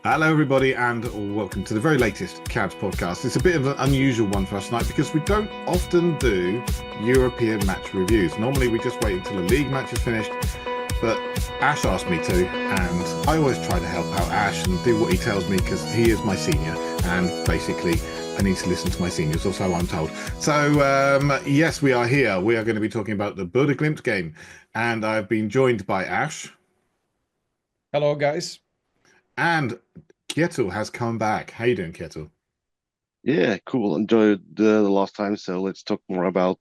Hello, everybody, and welcome to the very latest CADS podcast. It's a bit of an unusual one for us tonight because we don't often do European match reviews. Normally, we just wait until the league match is finished, but Ash asked me to, and I always try to help out Ash and do what he tells me because he is my senior, and basically, I need to listen to my seniors, or so I'm told. So, yes, we are here. We are going to be talking about the Bodo Glimt game, and I've been joined by Ash. Hello, guys. And Kjetil has come back. How you doing, Kjetil? Yeah, cool. Enjoyed the last time, so let's talk more about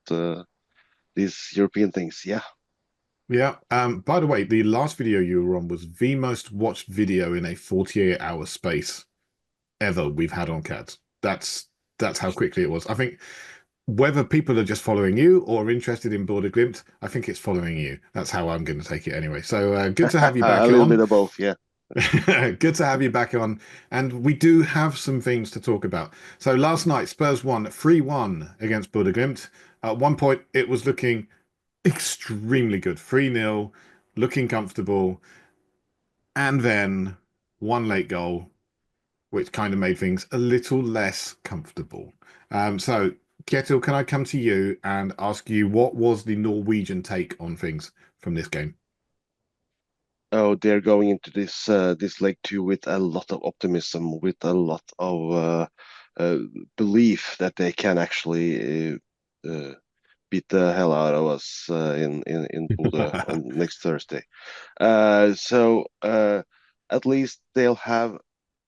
these European things. Yeah. Yeah. By the way, the last video you were on was the most watched video in a 48-hour space ever we've had on CADS. That's how quickly it was. I think whether people are just following you or interested in Bodo Glimt, I think it's following you. That's how I'm going to take it anyway. So good to have you back A little on. bit of both, yeah. Good to have you back on. And we do have some things to talk about. So last night, Spurs won 3-1 against Bodo Glimt. At one point, it was looking extremely good. 3-0, looking comfortable. And then one late goal, which kind of made things a little less comfortable. So, Kjetil, can I come to you and ask you what was the Norwegian take on things from this game? Oh, they're going into this leg two with a lot of optimism, with a lot of belief that they can actually beat the hell out of us in Bodø on next Thursday. So at least they'll have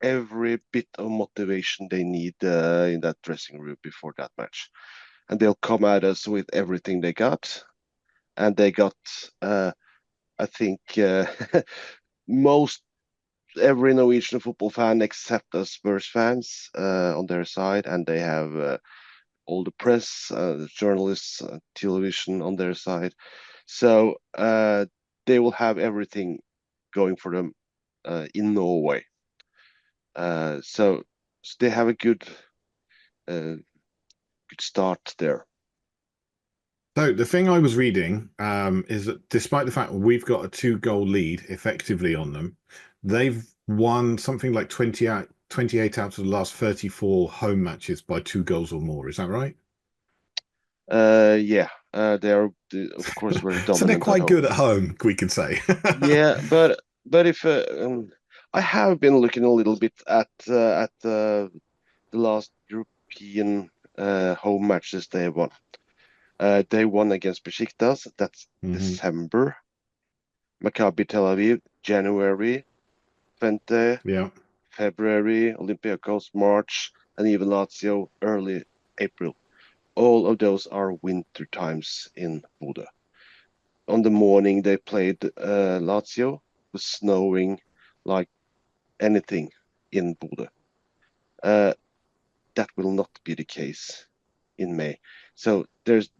every bit of motivation they need in that dressing room before that match, and they'll come at us with everything they got, and they got I think most every Norwegian football fan except us Spurs fans on their side, and they have all the press, journalists, television on their side. So they will have everything going for them in Norway. So they have a good start there. So the thing I was reading is that despite the fact we've got a 2-goal lead effectively on them, they've won something like 28 out of the last 34 home matches by 2 goals or more. Is that right? Yeah, they are of course very dominant. So they're quite at good at home, we can say. Yeah, but if I have been looking a little bit at the last European home matches they won. They won against Besiktas, that's December. Maccabi Tel Aviv, January. Twente, Yeah. February. Olympiacos, March, and even Lazio, early April. All of those are winter times in Bodø. On the morning they played Lazio, it was snowing like anything in Bodø. That will not be the case in May. So there's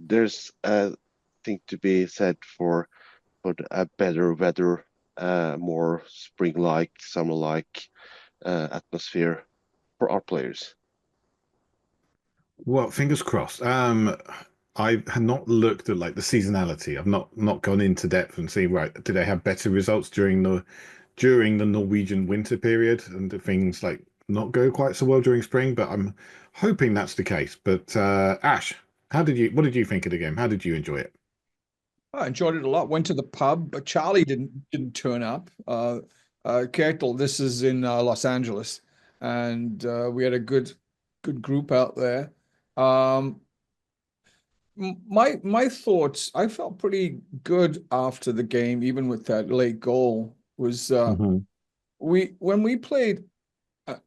a thing to be said for a better weather, more spring-like, summer-like atmosphere for our players. Well, fingers crossed. I have not looked at like the seasonality. I've not gone into depth and seen, right, do they have better results during the Norwegian winter period, and do things like not go quite so well during spring? But I'm hoping that's the case. But Ash, what did you think of the game? How did you enjoy it? I enjoyed it a lot. Went to the pub, but Charlie didn't turn up. Kjetil, this is in Los Angeles, and we had a good group out there. My thoughts, I felt pretty good after the game, even with that late goal. Was when we played,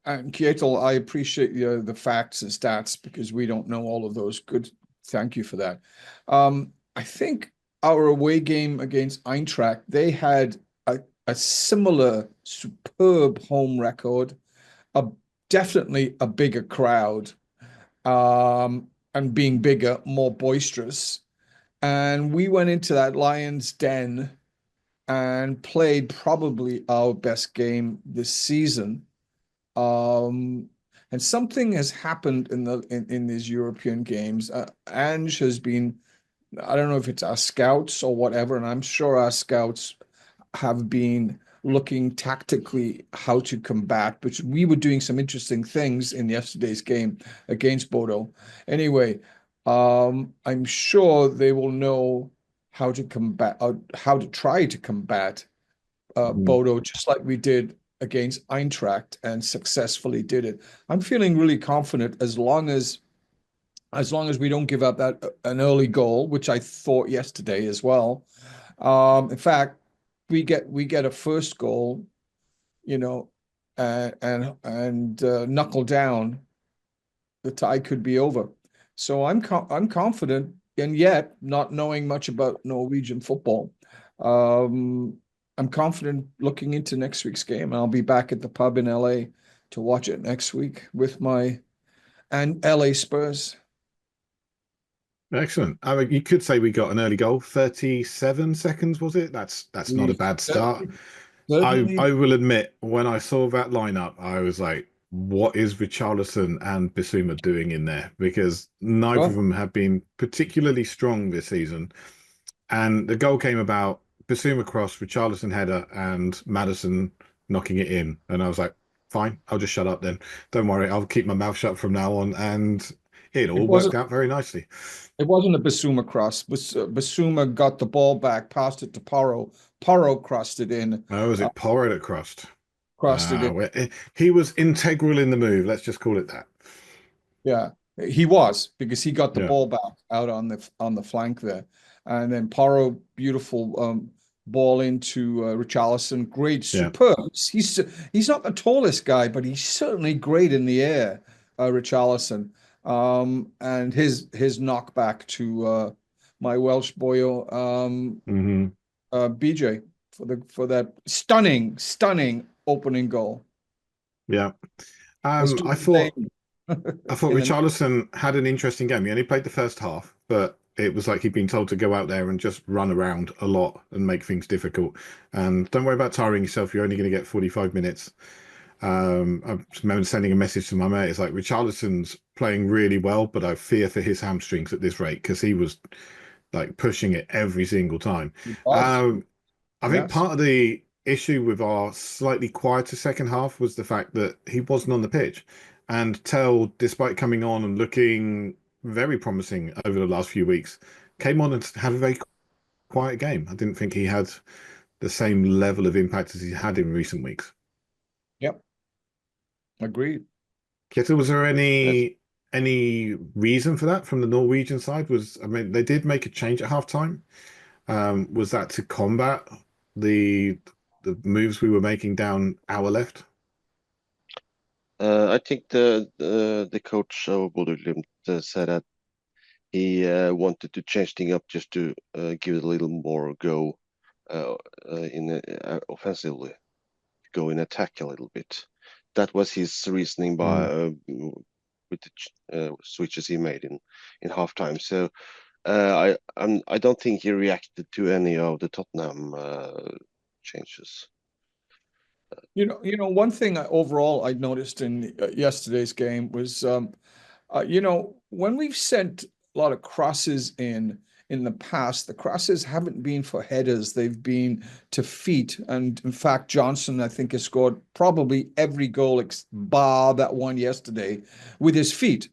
and Kjetil, I appreciate the facts and stats because we don't know all of those. Good, thank you for that. I think our away game against Eintracht, they had a similar superb home record, a definitely a bigger crowd, and being bigger, more boisterous. And we went into that Lions Den and played probably our best game this season. And something has happened in these European games. Ange has been, I don't know if it's our scouts or whatever, and I'm sure our scouts have been looking tactically how to combat, but we were doing some interesting things in yesterday's game against Bodo. Anyway, I'm sure they will know how to combat, how to try to combat Bodo, just like we did against Eintracht and successfully did it. I'm feeling really confident as long as we don't give up an early goal, which I thought yesterday as well. In fact, we get a first goal, you know, and knuckle down, the tie could be over. So I'm confident, and yet not knowing much about Norwegian football, I'm confident looking into next week's game. I'll be back at the pub in LA to watch it next week with my LA Spurs. Excellent. I mean, you could say we got an early goal. 37 seconds, was it? That's not a bad start. I will admit, when I saw that lineup, I was like, what is Richarlison and Bissouma doing in there? Because neither of them have been particularly strong this season. And the goal came about Bissouma cross, Richarlison header, and Maddison knocking it in. And I was like, fine, I'll just shut up then. Don't worry, I'll keep my mouth shut from now on. And it all worked out very nicely. It wasn't a Bissouma cross. Bissouma got the ball back, passed it to Porro. Porro crossed it in. Oh, was it Porro that crossed? Crossed it in. He was integral in the move. Let's just call it that. Yeah, he was, because he got the ball back out on the flank there, and then Porro, beautiful ball into Richarlison. Great, superb. He's not the tallest guy, but he's certainly great in the air, Richarlison. And his knockback to my Welsh boy, BJ, for that stunning opening goal. Yeah, I thought Richarlison had an interesting game. He only played the first half, but it was like he'd been told to go out there and just run around a lot and make things difficult. And don't worry about tiring yourself. You're only going to get 45 minutes. I remember sending a message to my mate. It's like, Richarlison's playing really well, but I fear for his hamstrings at this rate, because he was like pushing it every single time. I think part of the issue with our slightly quieter second half was the fact that he wasn't on the pitch. And Tell, despite coming on and looking very promising over the last few weeks, came on and had a very quiet game. I didn't think he had the same level of impact as he had in recent weeks. Yep. Agreed. Kjetil, was there any reason for that from the Norwegian side? I mean, they did make a change at halftime. Was that to combat the moves we were making down our left? I think the coach of Bodo Glimt said that he wanted to change things up just to give it a little more go in offensively, go in attack a little bit. That was his reasoning by with the switches he made in halftime. So I don't think he reacted to any of the Tottenham changes. You know, one thing overall I noticed in yesterday's game was, when we've sent a lot of crosses in the past, the crosses haven't been for headers. They've been to feet. And in fact, Johnson, I think, has scored probably every goal bar that one yesterday with his feet.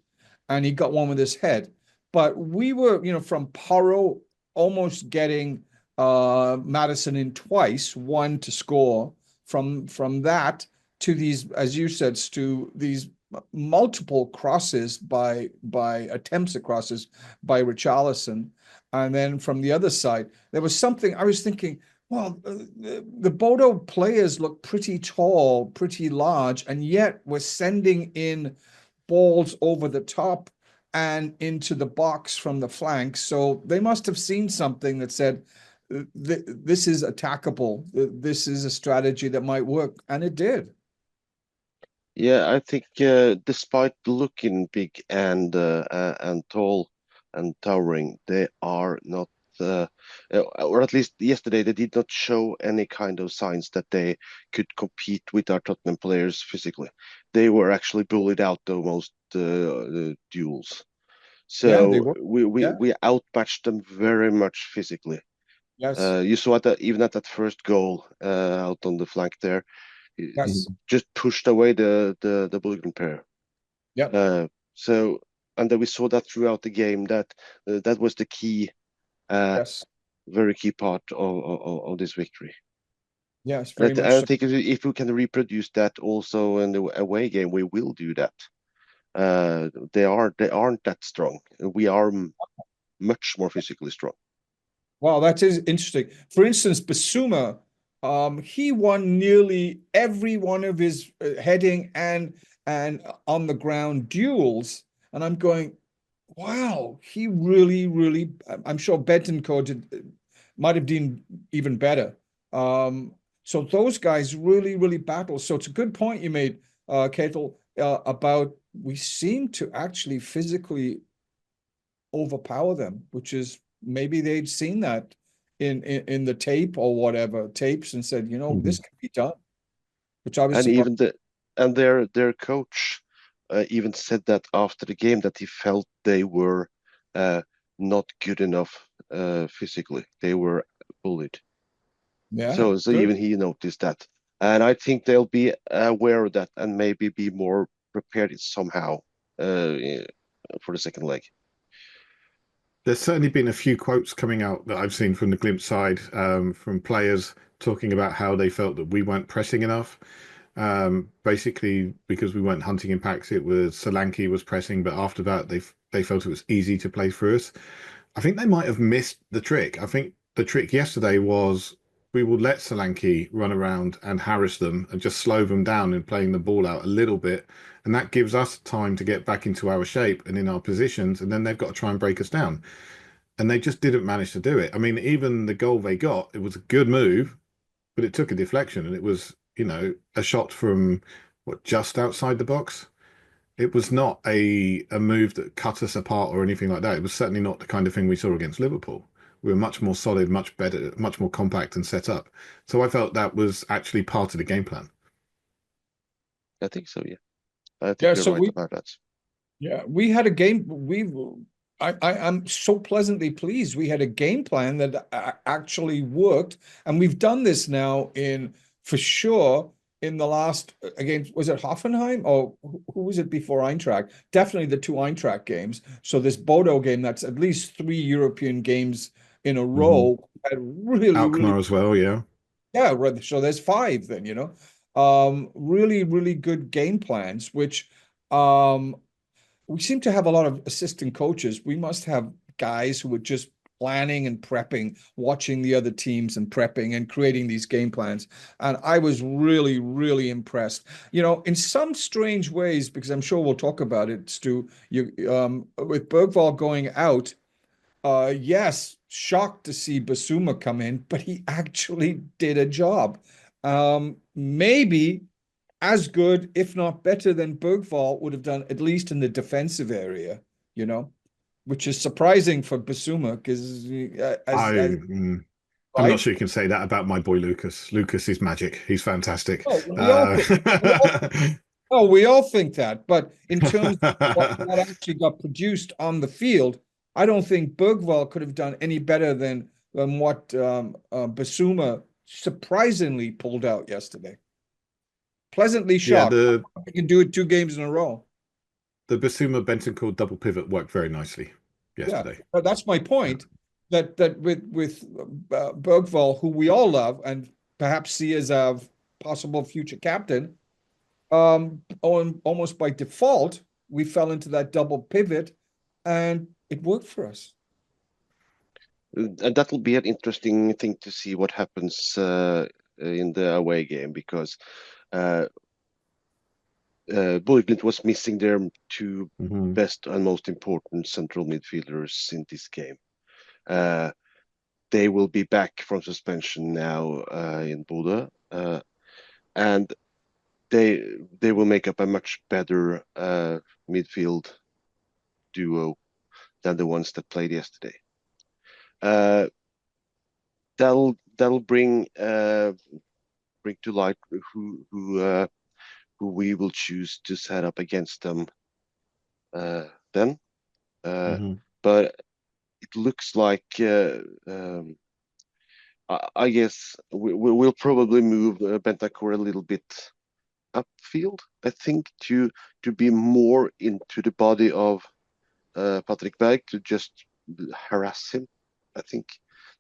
And he got one with his head. But we were, from Porro almost getting Maddison in twice, one to score. From that to these, as you said, Stu, these multiple crosses by attempts at crosses by Richarlison. And then from the other side, there was something I was thinking, well, the Bodo players look pretty tall, pretty large, and yet we're sending in balls over the top and into the box from the flank. So they must have seen something that said, this is attackable. This is a strategy that might work, and it did. Yeah, I think despite looking big and tall and towering, they are not, or at least yesterday they did not show any kind of signs that they could compete with our Tottenham players physically. They were actually bullied out the most duels. So we outmatched them very much physically. Yes. You saw even at that first goal out on the flank there, Yes. just pushed away the Bodo Glimt pair. Yeah. So, and then we saw that throughout the game, that that was the key, Yes. very key part of this victory. Yes, very much I so. think if we can reproduce that also in the away game, we will do that. They aren't that strong. We are much more physically strong. Wow, that is interesting. For instance, Basuma, he won nearly every one of his heading and on the ground duels, and I'm going, wow, he really, really. I'm sure Betancourt might have been even better. So those guys really, really battle. So it's a good point you made, Kjetil, about we seem to actually physically overpower them, which is maybe they'd seen that in the tape or whatever tapes and said, this can be done, which I was And surprised. even their coach even said that after the game, that he felt they were not good enough physically. They were bullied. Yeah, So good. even he noticed that. And I think they'll be aware of that and maybe be more prepared somehow for the second leg. There's certainly been a few quotes coming out that I've seen from the Glimt side, from players talking about how they felt that we weren't pressing enough. Basically, because we weren't hunting in packs, it was Solanke was pressing, but after that, they felt it was easy to play through us. I think they might have missed the trick. I think the trick yesterday was we will let Solanke run around and harass them and just slow them down in playing the ball out a little bit. And that gives us time to get back into our shape and in our positions. And then they've got to try and break us down. And they just didn't manage to do it. I mean, even the goal they got, it was a good move, but it took a deflection and it was, a shot from just outside the box. It was not a move that cut us apart or anything like that. It was certainly not the kind of thing we saw against Liverpool. We were much more solid, much better, much more compact and set up. So I felt that was actually part of the game plan. I think so, yeah. I think Yeah, you're so right about that. we had a game. I'm so pleasantly pleased. We had a game plan that actually worked, and we've done this now for sure in the last against, was it Hoffenheim or who was it before Eintracht? Definitely the two Eintracht games. So this Bodo game, that's at least 3 European games in a row. Had really, Alkmaar really, as well, yeah. yeah. So there's 5 then, really, really good game plans, which we seem to have a lot of assistant coaches. We must have guys who are just planning and prepping, watching the other teams and prepping and creating these game plans. And I was really, really impressed. In some strange ways, because I'm sure we'll talk about it, Stu, with Bergvall going out, yes, shocked to see Basuma come in, but he actually did a job. Maybe as good, if not better than Bergvall would have done, at least in the defensive area, which is surprising for Basuma because I'm not right. sure you can say that about my boy Lucas. Lucas is magic. He's fantastic. Oh, we all think that, but in terms of what actually got produced on the field, I don't think Bergvall could have done any better than what Basuma surprisingly pulled out yesterday. Pleasantly Yeah, shocked. I can do it 2 games in a row. the Basuma Bentancur double pivot worked very nicely yesterday. Yeah, but that's my point. That with Bergvall, who we all love, and perhaps see as a possible future captain, almost by default, we fell into that double pivot, and it worked for us. And that will be an interesting thing to see what happens in the away game, because Bodo Glimt was missing their 2 best and most important central midfielders in this game. They will be back from suspension now in Bodø, and they will make up a much better midfield duo than the ones that played yesterday. That'll bring to light who we will choose to set up against them then. But it looks like I guess we'll probably move Bentancur a little bit upfield, I think, to be more into the body of Patrick Berg, to just harass him. I think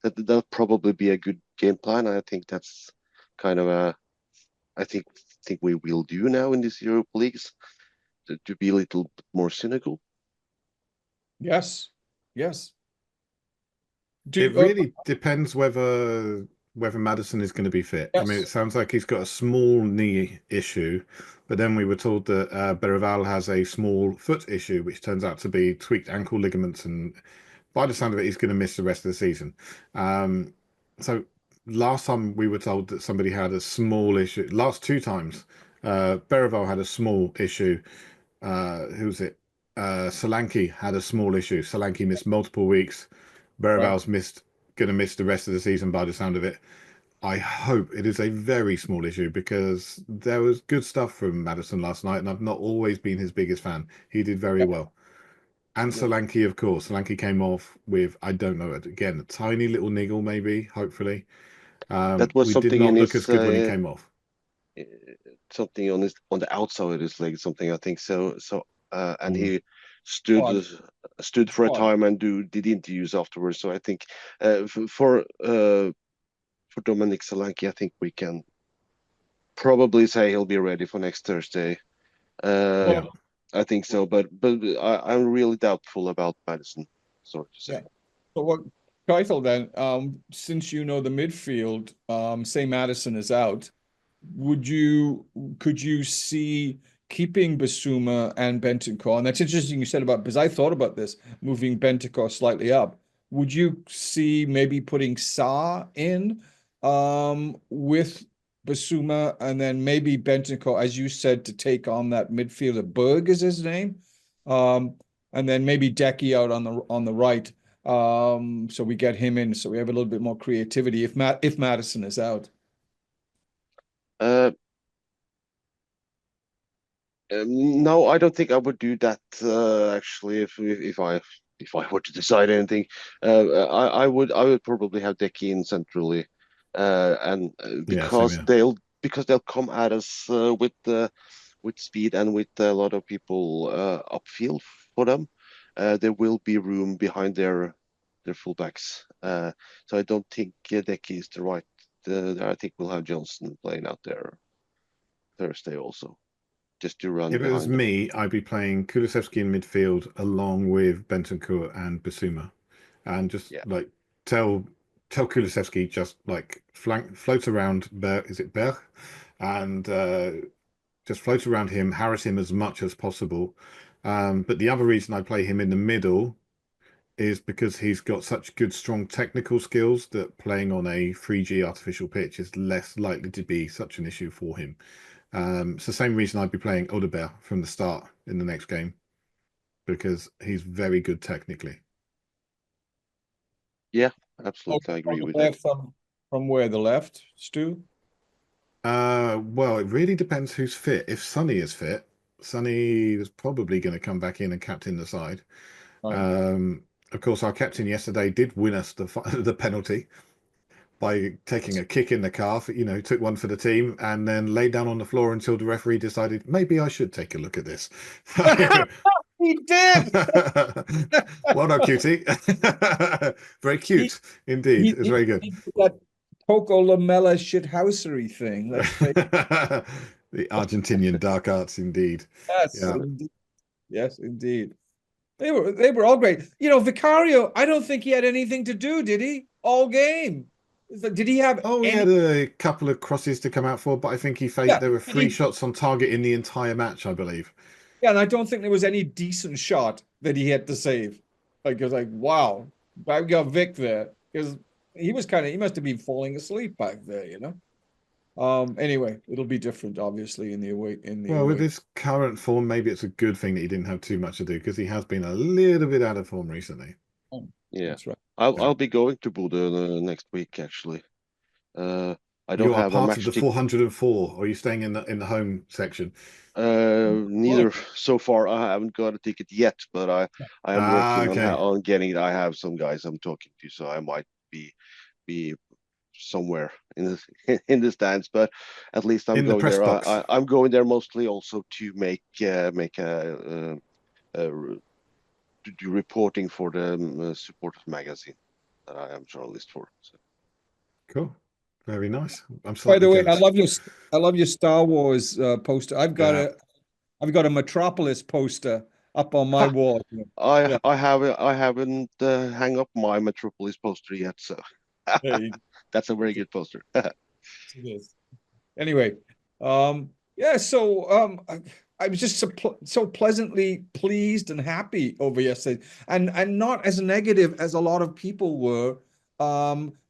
that'll probably be a good game plan. I think that's kind of I think we will do now in these Europa Leagues, to be a little bit more cynical. Yes. It really depends whether Maddison is going to be fit. Yes. I mean, it sounds like he's got a small knee issue, but then we were told that Bergvall has a small foot issue, which turns out to be tweaked ankle ligaments, and by the sound of it, he's going to miss the rest of the season. So last time we were told that somebody had a small issue. Last two times, Bergvall had a small issue. Who's it? Solanke had a small issue. Solanke missed multiple weeks. Bergvall's going to miss the rest of the season by the sound of it. I hope it is a very small issue, because there was good stuff from Maddison last night, and I've not always been his biggest fan. He did very well. And Solanke, of course. Solanke came off with, I don't know, again, a tiny little niggle, maybe, hopefully. That was we something did not in look his, as good when he came off. Something on the outside of his leg, something, I think so. And he stood for a time and did interviews afterwards. So I think for Dominic Solanke, I think we can probably say he'll be ready for next Thursday. I think so, but I'm really doubtful about Maddison, so to say. Yeah. So what, Kjetil, then, since you know the midfield, say Maddison is out, could you see keeping Bissouma and Bentancur? And that's interesting you said about, because I thought about this, moving Bentancur slightly up. Would you see maybe putting Sa in with Bissouma, and then maybe Bentancur, as you said, to take on that midfielder? Berg is his name. And then maybe Decky out on the right. So we get him in, so we have a little bit more creativity if Maddison is out. No, I don't think I would do that. Actually, if I were to decide anything, I would probably have Decky in centrally, and because they'll come at us with speed and with a lot of people upfield for them. There will be room behind their fullbacks. So I don't think Decky is the right. I think we'll have Johnson playing out there Thursday also, just to run. If it was me, I'd be playing Kulusevski in midfield along with Bentancur and Bissouma, and just like tell Kulusevski just like float around Berg, and just float around him, harass him as much as possible. But the other reason I play him in the middle is because he's got such good, strong technical skills that playing on a 3G artificial pitch is less likely to be such an issue for him. It's the same reason I'd be playing Bodø from the start in the next game, because he's very good technically. Yeah, absolutely. I agree with that. From where, the left, Stu? Well, it really depends who's fit. If Sonny is fit, Sonny is probably going to come back in and captain the side. Right. Of course, our captain yesterday did win us the penalty by taking a kick in the calf. Took one for the team and then laid down on the floor until the referee decided maybe I should take a look at this. He did. Well done, cutie. Very cute indeed. It was very good. That Coco Lamella shithousery thing. The Argentinian dark arts, indeed. Yes, yeah. Indeed. Yes, indeed. They were all great. Vicario, I don't think he had anything to do, did he? All game. Did he have? He had a couple of crosses to come out for, but I think he faced. There were 3 shots on target in the entire match, I believe. Yeah, and I don't think there was any decent shot that he had to save. Like, it was like, wow, I got Vic there, because he must have been falling asleep back there, Anyway, it'll be different, obviously, in the away. With his current form, maybe it's a good thing that he didn't have too much to do, because he has been a little bit out of form recently. Yeah, that's right. I'll be going to Bodø next week, actually. I don't have part of the 404, or are you staying in the home section? Neither so far. I haven't got a ticket yet, but I am working on getting it. I have some guys I'm talking to, so I might be somewhere in the in the stands, but at least I'm In the going press there. box. I'm going there mostly also to make to do reporting for the supporters magazine that I am journalist for. So. Cool. Very nice. I'm By the slightly way, I jealous. love your Star Wars poster. Yeah. I've got a Metropolis poster up on my Ha! wall. Yeah, I haven't hang up my Metropolis poster yet, so there you that's a very good poster. it is. Anyway, yeah, so I was just so pleasantly pleased and happy over yesterday, and not as negative as a lot of people were,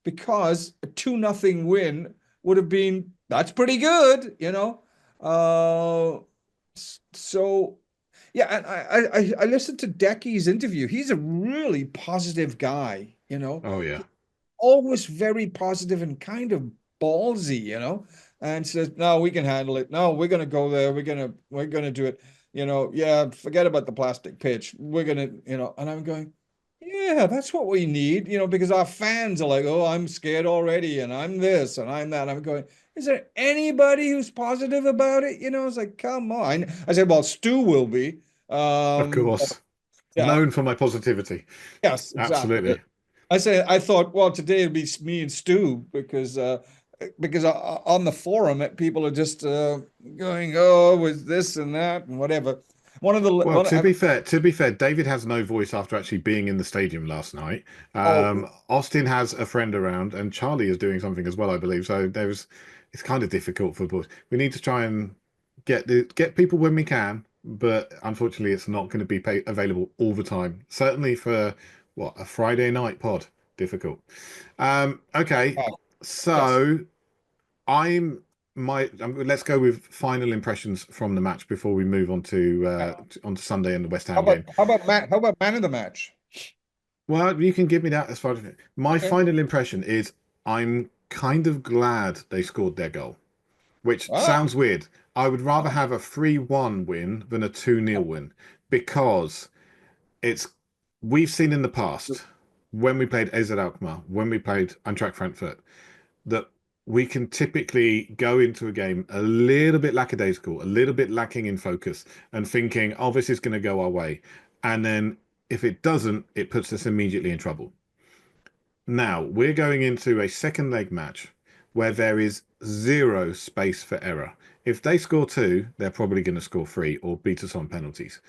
because a 2-0 win would have been, that's pretty good, you know. So yeah, and I listened to Decky's interview. He's a really positive guy, you know. Oh yeah. Always very positive and kind of ballsy, you know, and says, "No, we can handle it. No, we're gonna go there. We're gonna do it. You know, yeah, forget about the plastic pitch. We're gonna, you know." And I'm going, "Yeah, that's what we need, you know, because our fans are like, oh, I'm scared already, and I'm this and I'm that." I'm going, "Is there anybody who's positive about it?" You know, it's like, come on. I said, "Well, Stu will be." Of course. Yeah, Known for my positivity. yes, exactly. Absolutely. I thought, well, today it'd be me and Stu because on the forum people are just going, oh, with this and that and whatever. Well, to be fair, David has no voice after actually being in the stadium last night. oh, Austin has a friend around, and Charlie is doing something as well, I believe. So it's kind of difficult for boys. We need to try and get people when we can, but unfortunately, it's not going to be available all the time. Certainly for what, a Friday night pod, difficult. Okay, oh, yes. so let's go with final impressions from the match before we move on to Sunday and the West Ham game. How about man of the match? Well, you can give me that as far as my Okay. final impression is I'm kind of glad they scored their goal, which Ah, sounds weird. I would rather have a 3-1 win than a 2-0 win because it's we've seen in the past when we played AZ Alkmaar, when we played Eintracht Frankfurt, that we can typically go into a game a little bit lackadaisical, a little bit lacking in focus, and thinking, oh, this is going to go our way. And then if it doesn't, it puts us immediately in trouble. Now, we're going into a second leg match where there is zero space for error. If they score 2, they're probably going to score 3 or beat us on penalties.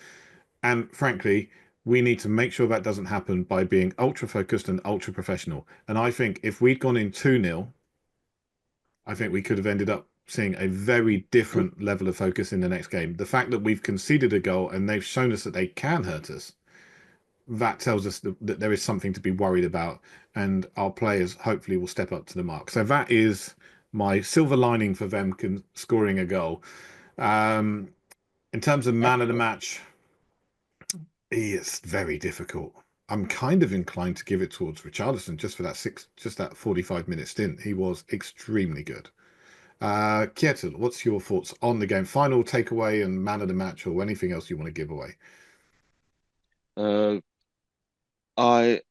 And frankly, we need to make sure that doesn't happen by being ultra focused and ultra professional. And I think if we'd gone in 2-0, I think we could have ended up seeing a very different level of focus in the next game. The fact that we've conceded a goal and they've shown us that they can hurt us, that tells us that there is something to be worried about, and our players hopefully will step up to the mark. So that is my silver lining for them scoring a goal. In terms of man of the match, it's very difficult. I'm kind of inclined to give it towards Richarlison just for that 45-minute stint. He was extremely good. Kjetil, what's your thoughts on the game? Final takeaway and man of the match, or anything else you want to give away? I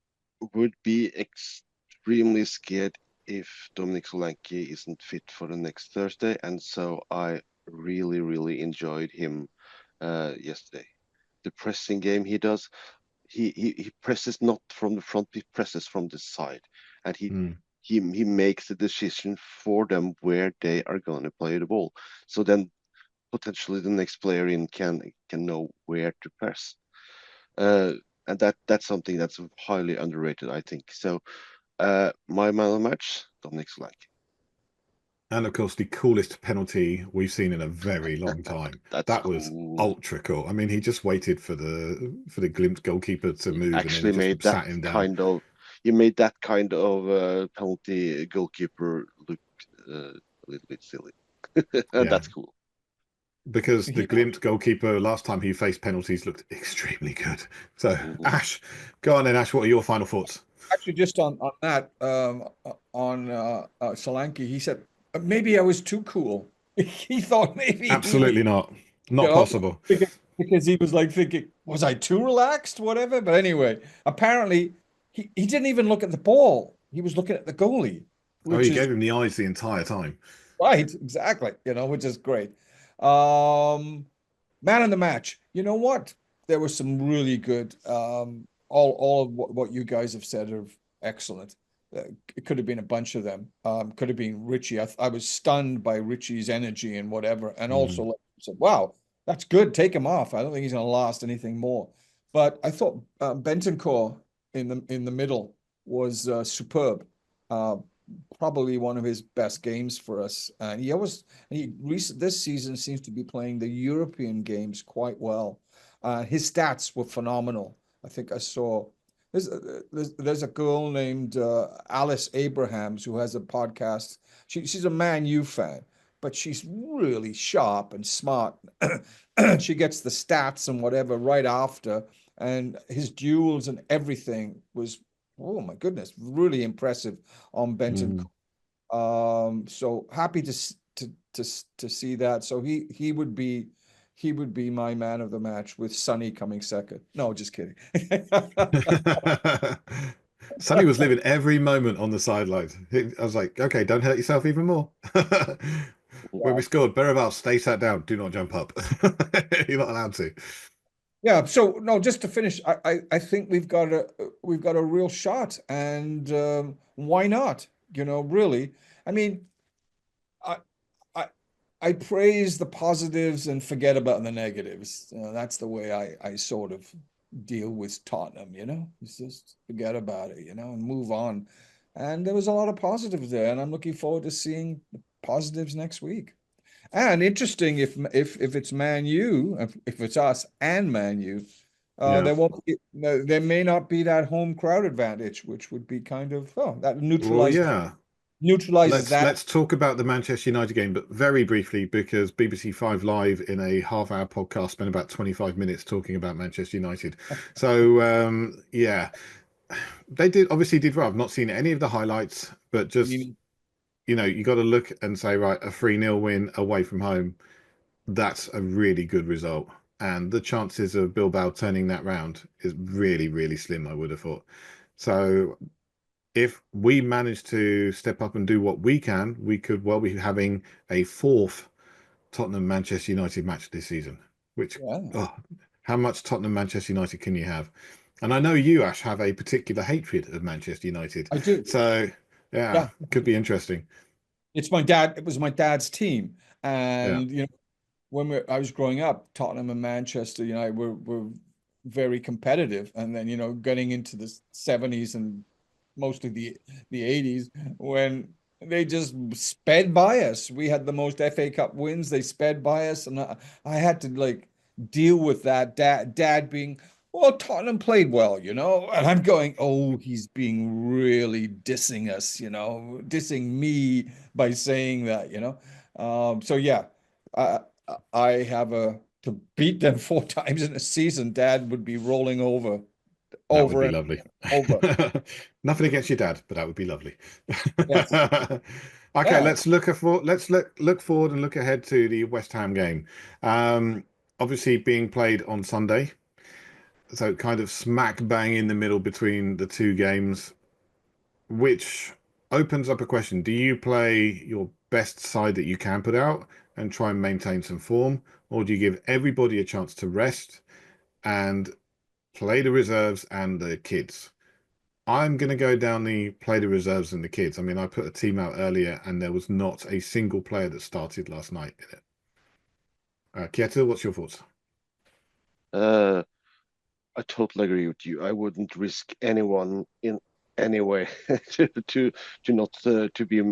would be extremely scared if Dominic Solanke isn't fit for the next Thursday, and so I really enjoyed him yesterday. The pressing game he does, he presses not from the front, he presses from the side, and he makes the decision for them where they are going to play the ball. So then potentially the next player in can know where to press. And that's something that's highly underrated, I think. So my man of the match, Dominic Solanke. And of course, the coolest penalty we've seen in a very long time. That's That was cool. ultra cool. I mean, he just waited for the Glimt goalkeeper to move, Actually and then he made just that sat him down. kind of made that kind of penalty goalkeeper look a little bit silly. And Yeah, that's cool. because the Yeah. Glimt goalkeeper last time he faced penalties looked extremely good. So, Mhm. Ash, go on then, Ash. What are your final thoughts? Actually, just on that, on Solanke, he said maybe I was too cool. He thought maybe he was, Absolutely not. you Not know, possible. because he was like thinking, was I too relaxed? Whatever. But anyway, apparently he didn't even look at the ball. He was looking at the goalie. Oh, which you is gave him the eyes the entire time. right, exactly, which is great. Um, Man of the match. You know what? There was some really good. All of what you guys have said are excellent. It could have been a bunch of them. Could have been Richie. I was stunned by Richie's energy and whatever, and also Mhm. like, said, "Wow, that's good. Take him off. I don't think he's going to last anything more." But I thought Bentancur in the middle was superb. Uh, Probably one of his best games for us. And this season seems to be playing the European games quite well. His stats were phenomenal. I think I saw there's a girl named Alice Abrahams who has a podcast. She's a Man U fan, but she's really sharp and smart. She gets the stats and whatever right after, and his duels and everything was, oh my goodness, really impressive on Benton. Mhm. So happy to see that. So he would be my man of the match with Sonny coming second. No, just kidding. Sonny was living every moment on the sidelines. I was like, okay, don't hurt yourself even more. When we Yeah. scored, Bergvall, stay sat down. Do not jump up. You're not allowed to. Yeah. So no, just to finish, I think we've got a real shot, and why not? Really. I mean, I I I praise the positives and forget about the negatives. That's the way I sort of deal with Tottenham. It's just forget about it, and move on. And there was a lot of positives there, and I'm looking forward to seeing the positives next week. And interesting if it's Man U, if it's us and Man U, Yeah. there may not be that home crowd advantage, which would be kind of that Well, yeah. neutralizes Let's that. let's talk about the Manchester United game, but very briefly because BBC Five Live in a half-hour podcast spent about 25 minutes talking about Manchester United. So yeah, they obviously did well. I've not seen any of the highlights, but just you got to look and say, right, a 3-0 win away from home, that's a really good result. And the chances of Bilbao turning that round is really, really slim, I would have thought. So if we manage to step up and do what we can, we could well be having a fourth Tottenham Manchester United match this season. Which, Yeah, oh, how much Tottenham Manchester United can you have? And I know you, Ash, have a particular hatred of Manchester United. I do. So yeah, Yeah. could be interesting. It was my dad's team. Yeah. And when I was growing up, Tottenham and Manchester United were very competitive. And then, getting into the 70s and mostly the 80s, when they just sped by us. We had the most FA Cup wins. They sped by us, and I had to like deal with that. Dad being, well, Tottenham played well, and I'm going, oh, he's being really dissing us, dissing me by saying that. So yeah, I I have to beat them 4 times in a season. Dad would be rolling over, That would over be and lovely. over. Nothing against your dad, but that would be lovely. Yes. Okay, Yeah. let's look forward and look ahead to the West Ham game. Um, Obviously being played on Sunday, so kind of smack bang in the middle between the two games, which opens up a question. Do you play your best side that you can put out and try and maintain some form, or do you give everybody a chance to rest and play the reserves and the kids? I'm going to go down the play the reserves and the kids. I mean, I put a team out earlier and there was not a single player that started last night in it. Kjetil, what's your thoughts? Uh, I totally agree with you. I wouldn't risk anyone in any way to not to be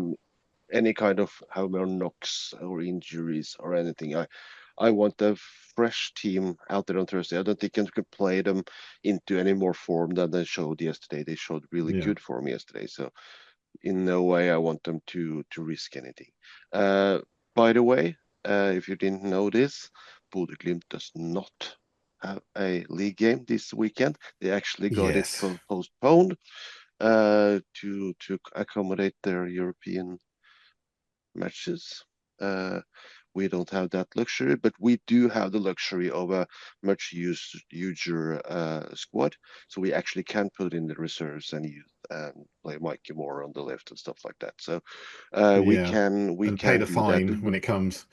any kind of have more knocks or injuries or anything. I want a fresh team out there on Thursday. I don't think I can play them into any more form than they showed yesterday. They showed really Yeah. good form yesterday. So in no way I want them to risk anything. By the way, if you didn't know this, Bodo Glimt does not have a league game this weekend. They actually got it Yes. postponed to accommodate their European matches. We don't have that luxury, but we do have the luxury of a much huger squad, so we actually can put in the reserves and use and play Mikey Moore on the left and stuff like that. So we Yeah, can and pay the do fine that. when it comes.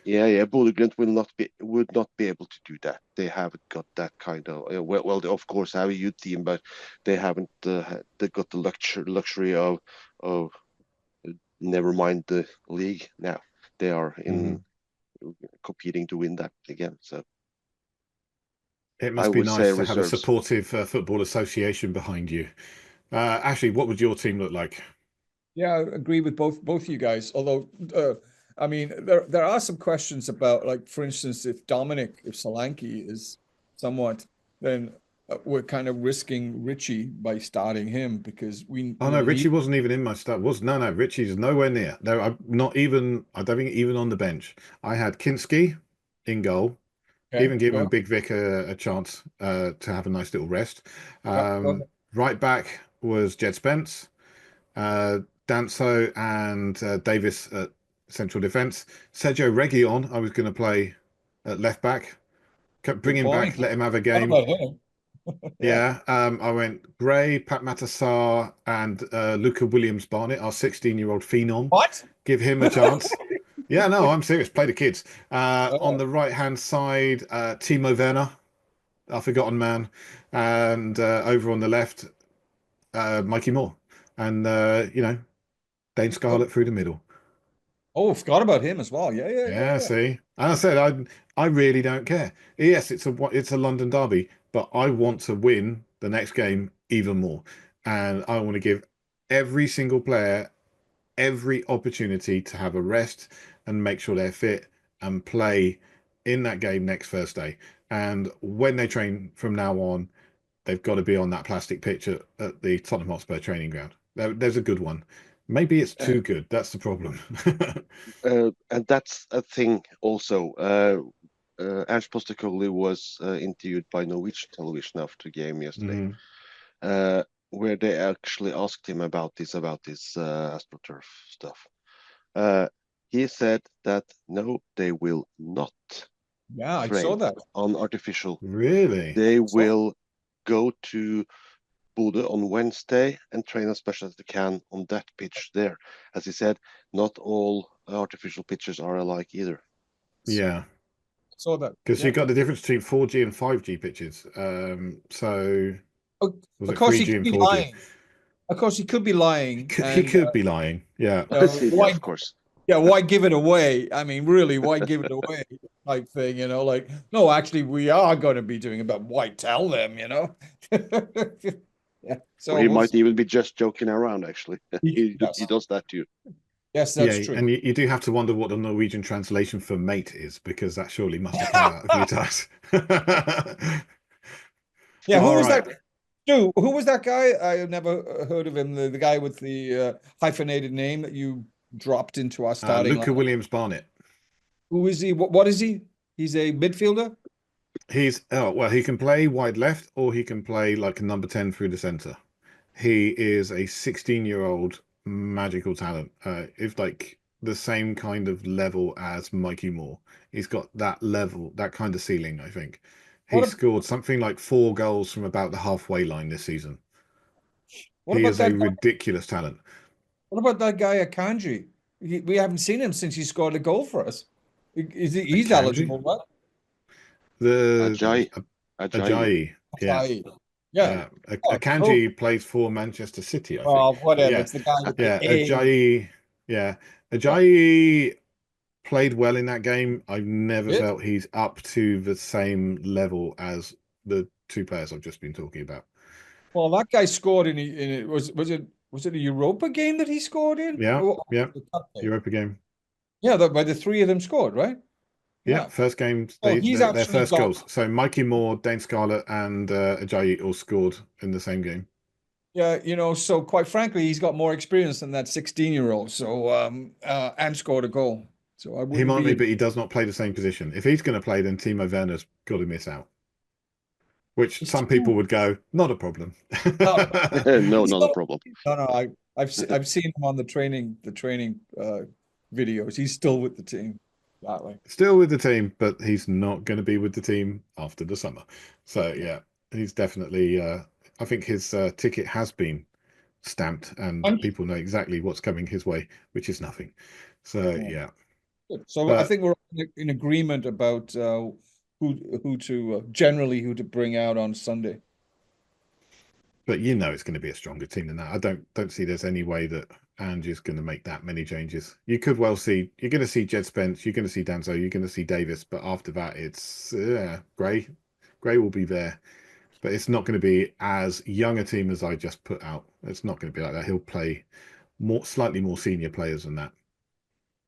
Yeah, Bodo Glimt would not be able to do that. They haven't got that kind of well, they of course have a youth team, but they haven't they got the luxury of never mind the league now. They are in competing to win that again. So It I must be would say nice to have a reserves. supportive football association behind you. Ashley, what would your team look like? Yeah, I agree with both you guys. Although, I mean, there are some questions about, like, for instance, if Solanke is somewhat, then we're kind of risking Richie by starting him because we Oh no, will Richie need. wasn't even in my start. Was no, Richie's nowhere near. No, I'm not even. I don't think even on the bench. I had Kinski in goal, Okay, even giving go. Big Vic a chance to have a nice little rest. Yep, go. Right back was Jed Spence, Danso, and Davis at central defence. Sergio Reguilon, I was going to play at left back. Bring Good him back, point. let him have a What game. about him? Yeah. Yeah, I went Gray, Pat Matassar, and Luca Williams-Barnett, our 16-year-old phenom. What? Give him a chance. Yeah, no, I'm serious. Play the kids. On Oh, the right-hand side, Timo Werner, our forgotten man, and over on the left, Mikey Moore, and Dane Scarlett through the middle. oh, forgot about him as well. Yeah, yeah, yeah, Yeah, yeah. see, and I said I really don't care. Yes, it's a London derby, but I want to win the next game even more, and I want to give every single player every opportunity to have a rest and make sure they're fit and play in that game next Thursday. And when they train from now on, they've got to be on that plastic pitch at the Tottenham Hotspur training ground. There's a good one. Maybe it's Uh, too good. That's the problem. and that's a thing also. Ernst Postecoglou was interviewed by Norwegian television after the game yesterday, Mhm. where they actually asked him about this AstroTurf stuff. He said that no, they will not Yeah, I saw train that. on artificial. Really? They So, will go to Bodø on Wednesday and train as much as they can on that pitch there. As he said, not all artificial pitches are alike either. Yeah. saw that. Because Yeah. you've got the difference between 4G and 5G pitches. So was Of it course, he 3G could and be 4G? lying. Of course, he could be lying, He and could be lying. Yeah. Yeah, why? of course. Yeah, why give it away? I mean, really, why give it away? Type thing, like, no, actually, we are going to be doing it, but why tell them? Yeah. Or So he we'll might see. even be just joking around, actually. He Yes, does that too. yes, Yeah, that's true. and you do have to wonder what the Norwegian translation for mate is, because that surely must have come out a few times. Yeah, who All was right. that? Stu, who was that guy? I never heard of him. The guy with the hyphenated name that you dropped into our starting Luca line. Williams-Barnett. Who is he? What is he? He's a midfielder? He can play wide left or he can play like a number 10 through the center. He is a 16-year-old magical talent. If like the same kind of level as Mikey Moore. He's got that level, that kind of ceiling, I think. He What, ab- scored something like 4 goals from about the halfway line this season. what He about is a that? ridiculous talent. What about that guy Akanji? We haven't seen him since he scored a goal for us. He's Akanji, eligible, right? the Ajayi. Ajayi. Ajayi, yeah, Aye. Yeah. yeah. Oh, oh, Akanji plays for Manchester City, I think. well, But whatever. yeah, It's the guy with the yeah, A. Yeah, Yeah. Ajayi played well in that game. I've never Did? felt he's up to the same level as the two players I've just been talking about. Well, that guy scored in it. Was it a Europa game that he scored in? Yeah, Oh, yeah. the cup game. Europa game. Yeah, by the three of them scored, right? Yeah, Yeah. first game, Oh, he's their actually first got. goals. So Mikey Moore, Dane Scarlett, and Ajayi all scored in the same game. Yeah, so quite frankly, he's got more experience than that 16-year-old. So and scored a goal. So I He wouldn't might be be, but he does not play the same position. If he's going to play, then Timo Werner's got to miss out. Which It's some people too. would go, not a problem. No, No, he's not a still, problem. no. I've seen him on the training videos. He's still with the team. That way. Still with the team, but he's not going to be with the team after the summer. So yeah, he's definitely. I think his ticket has been stamped, and And- people know exactly what's coming his way, which is nothing. So yeah. So I think we're in agreement about who to generally who to bring out on Sunday. But you know it's going to be a stronger team than that. I don't see there's any way that Ange is going to make that many changes. You could well see you're going to see Jed Spence, you're going to see Danzo, you're going to see Davis, but after that it's Gray. Gray will be there, but it's not going to be as young a team as I just put out. It's not going to be like that. He'll play slightly more senior players than that.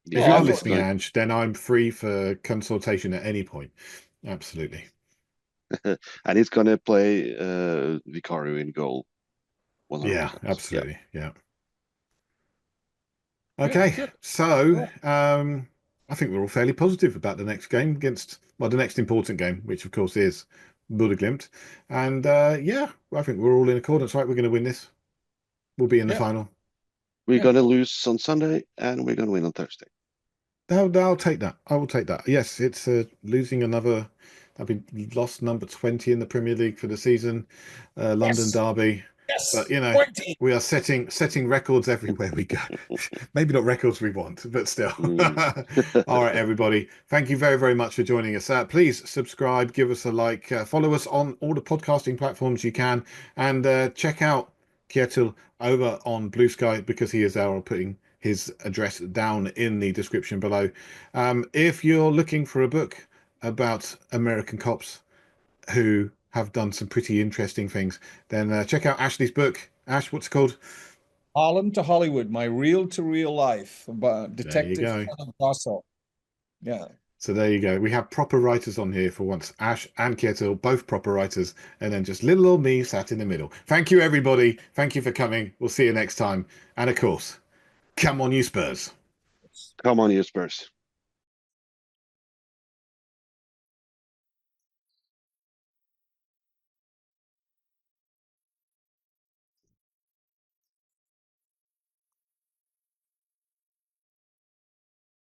Yeah, If you I are thought- listening, Ange, then I'm free for consultation at any point. Absolutely. and he's gonna play Vicario in goal. 100%. Yeah, absolutely. Yeah. Yeah, Okay, good. so I think we're all fairly positive about the next game against, well, the next important game, which of course is Bodo Glimt. And yeah, I think we're all in accordance, right? We're going to win this. We'll be in the Yeah. final. We're Yeah. gonna lose on Sunday, and we're gonna win on Thursday. I'll take that. I will take that. Yes, it's losing another. I've been lost number 20 in the Premier League for the season. London Yes. derby. Yes. But you know, 20. we are setting records everywhere we go. Maybe not records we want, but still. All right, everybody. Thank you very, very much for joining us. Please subscribe, give us a like, follow us on all the podcasting platforms you can, and check out Kjetil over on Bluesky, because he is there. I'll putting his address down in the description below. If you're looking for a book about American cops who have done some pretty interesting things, then check out Ashley's book. Ash, what's it called? Harlem to Hollywood, my reel to real life about There you Detective go. Sonny Grosso. Yeah. So there you go. We have proper writers on here for once. Ash and Kjetil, both proper writers, and then just little old me sat in the middle. Thank you, everybody. Thank you for coming. We'll see you next time. And of course, come on, you Spurs. Come on, you Spurs.